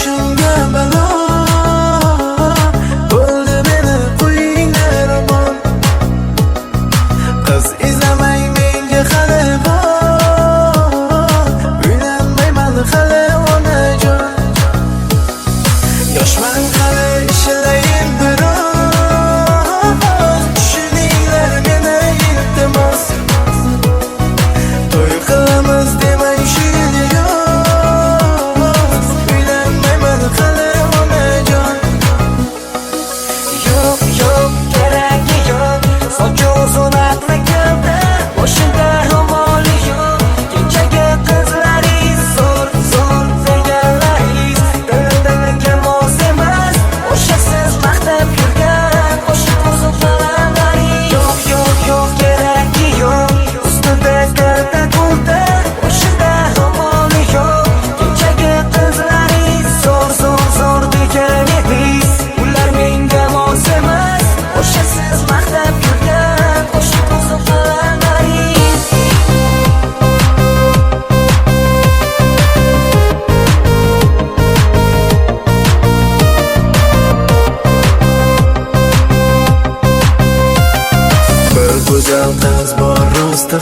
boshimga balo, bo'ldi meni qo'yinglar omon. Qiz izlamay menga hali bor, uylanmayman hali onajon. Yoshman hali ishlayin biroz, tushuninglar meni iltimos. To'y qilamiz demang shu yil yo'q, uylanmayman hali onajon. Yo'q, yo'q, keragi yo'q, sochi uzun aqli keldi, boshida ro'moli yo'q. Kechagi qizlaringiz zo'r, zo'r deganlaringiz dil-dilga mos emas, o'sha siz maqtab yurgan o'sha qo'ziqlaringiz. Yo'q, yo'q, yo'q, keragi yo'q, ustida kalta kuldi, boshida ro'moli yo'q. Kechagi qizlaringiz zo'r, zo'r, zo'r deganingiz ular menga mos emas, o'sha siz maqtab yurgan o'sha qo'ziqlaringiz. Bir go'zal qiz bor ro'sta